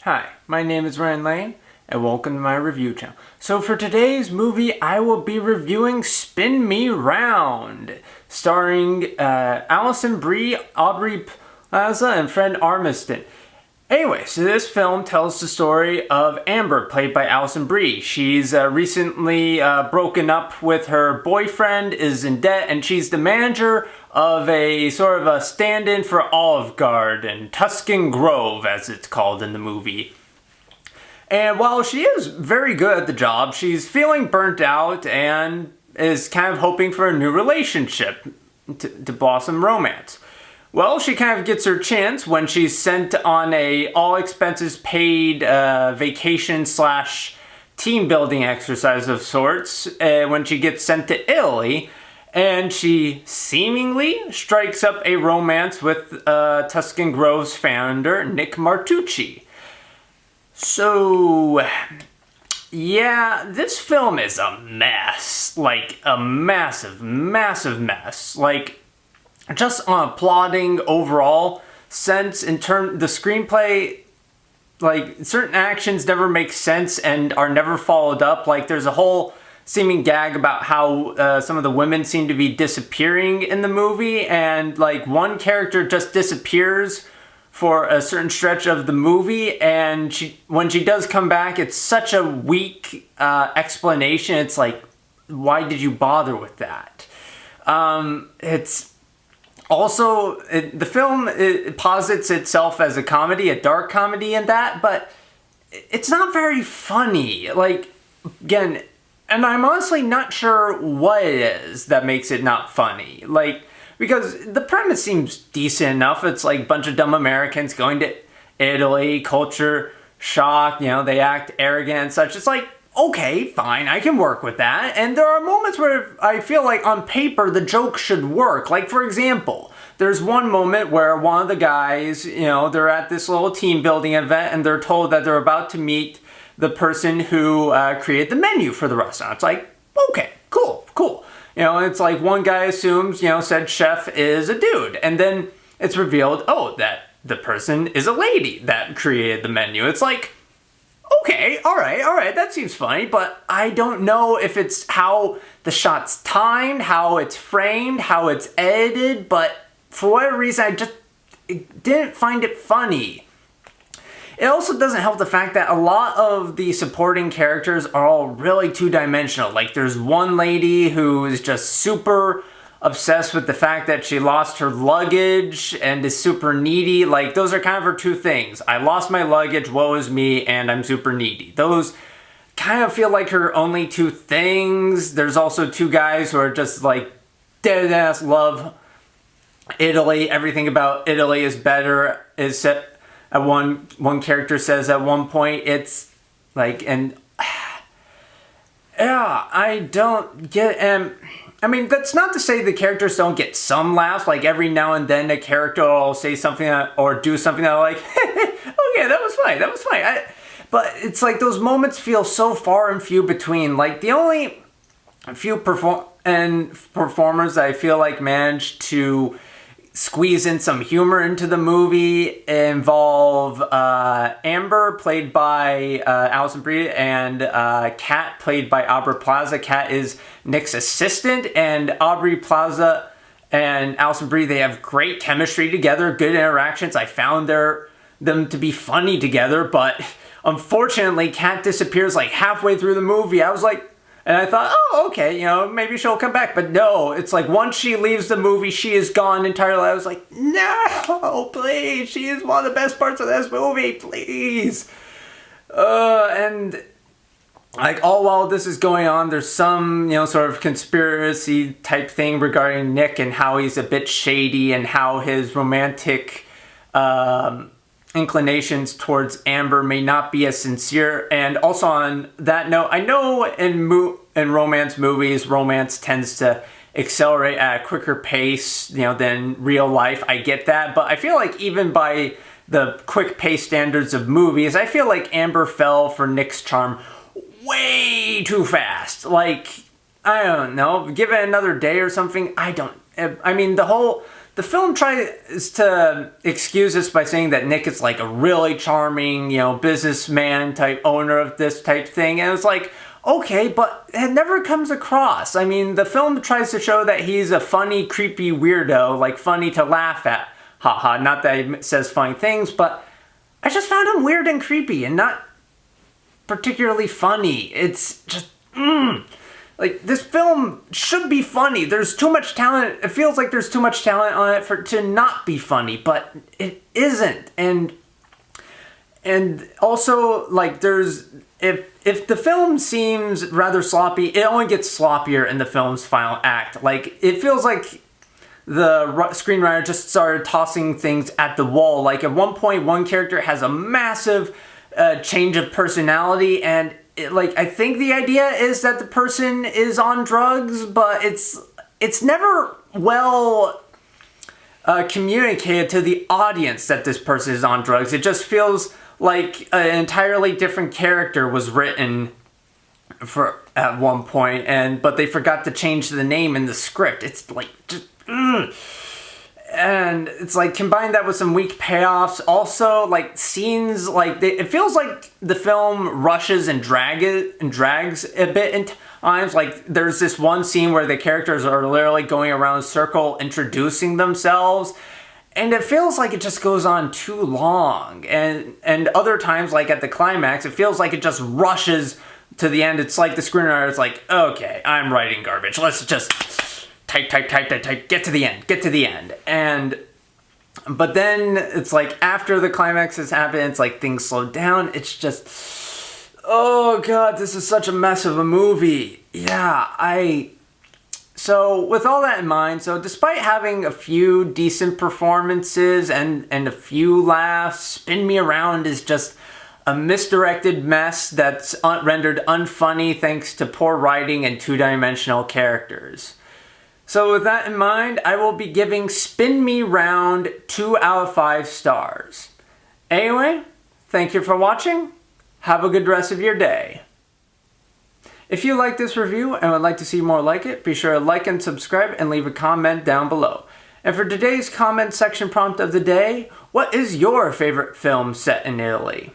Hi, my name is Ryan Lane, and welcome to my review channel. So for today's movie, I will be reviewing Spin Me Round, starring Alison Brie, Aubrey Plaza, and Fred Armisen. Anyway, so this film tells the story of Amber, played by Alison Brie. She's recently broken up with her boyfriend, is in debt, and she's the manager of a sort of a stand-in for Olive Garden, Tuscan Grove, as it's called in the movie. And while she is very good at the job, she's feeling burnt out and is kind of hoping for a new relationship to blossom romance. Well, she kind of gets her chance when she's sent on a all expenses paid vacation slash team building exercise of sorts when she gets sent to Italy, and she seemingly strikes up a romance with Tuscan Grove's founder, Nick Martucci. So, yeah, this film is a mess. Like, a massive, massive mess. Like, just on a plotting overall sense, the screenplay, like, certain actions never make sense and are never followed up. Like, there's a whole seeming gag about how some of the women seem to be disappearing in the movie, and, like, one character just disappears for a certain stretch of the movie, and when she does come back, it's such a weak explanation. It's like, why did you bother with that? It's also, the film it posits itself as a comedy, a dark comedy in that, but it's not very funny. Like, again, and I'm honestly not sure what it is that makes it not funny. Like, because the premise seems decent enough. It's like a bunch of dumb Americans going to Italy, culture shock, they act arrogant and such. It's like, okay, fine, I can work with that. And there are moments where I feel like on paper the joke should work. Like, for example, there's one moment where one of the guys, they're at this little team building event and they're told that they're about to meet the person who created the menu for the restaurant. It's like, okay, cool. It's like one guy assumes, said chef is a dude. And then it's revealed, that the person is a lady that created the menu. It's like, okay, all right, that seems funny, but I don't know if it's how the shot's timed, how it's framed, how it's edited, but for whatever reason, I just didn't find it funny. It also doesn't help the fact that a lot of the supporting characters are all really two-dimensional. Like, there's one lady who is just super obsessed with the fact that she lost her luggage and is super needy. Like, those are kind of her two things. I lost my luggage, woe is me, and I'm super needy. Those kind of feel like her only two things. There's also two guys who are just, like, dead-ass love Italy. Everything about Italy is better, is set. One character says at one point, it's like, and yeah, I don't get, I mean, that's not to say the characters don't get some laughs. Like, every now and then a character will say something or do something that I'm like, okay, that was funny. But it's like those moments feel so far and few between. Like, the only few performers that I feel like managed to squeeze in some humor into the movie involve Amber, played by Alison Brie, and Kat, played by Aubrey Plaza. Kat is Nick's assistant, and Aubrey Plaza and Alison Brie, they have great chemistry together, good interactions. I found them to be funny together, but unfortunately, Kat disappears like halfway through the movie. I was like, and I thought, oh, okay, maybe she'll come back. But no, it's like once she leaves the movie, she is gone entirely. I was like, no, please, she is one of the best parts of this movie, please. And like all while this is going on, there's some, sort of conspiracy type thing regarding Nick and how he's a bit shady and how his romantic inclinations towards Amber may not be as sincere. And also on that note, I know in romance movies, romance tends to accelerate at a quicker pace, than real life. I get that, but I feel like even by the quick pace standards of movies, I feel like Amber fell for Nick's charm way too fast. Like, I don't know, give it another day or something. I mean, the the film tries to excuse this by saying that Nick is like a really charming, businessman type owner of this type thing. And it's like, okay, but it never comes across. I mean, the film tries to show that he's a funny, creepy weirdo, like funny to laugh at. Haha, not that he says funny things, but I just found him weird and creepy and not particularly funny. It's just, like, this film should be funny. There's too much talent. It feels like there's too much talent on it to not be funny, but it isn't. And also, like, if the film seems rather sloppy, it only gets sloppier in the film's final act. Like, it feels like the screenwriter just started tossing things at the wall. Like, at one point, one character has a massive change of personality, and I think the idea is that the person is on drugs, but it's never well communicated to the audience that this person is on drugs. It just feels like an entirely different character was written for at one point, but they forgot to change the name in the script. It's like just. And it's like combine that with some weak payoffs. Also, like scenes, it feels like the film rushes and drags a bit in times. Like there's this one scene where the characters are literally going around in a circle introducing themselves, and it feels like it just goes on too long. And other times, like at the climax, it feels like it just rushes to the end. It's like the screenwriter is like, okay, I'm writing garbage. Let's just type, get to the end. But then it's like after the climax has happened, it's like things slow down. It's just, oh God, this is such a mess of a movie. So with all that in mind, so despite having a few decent performances and a few laughs, Spin Me Around is just a misdirected mess that's rendered unfunny thanks to poor writing and two-dimensional characters. So with that in mind, I will be giving Spin Me Round 2 out of 5 stars. Anyway, thank you for watching. Have a good rest of your day. If you like this review and would like to see more like it, be sure to like and subscribe and leave a comment down below. And for today's comment section prompt of the day, what is your favorite film set in Italy?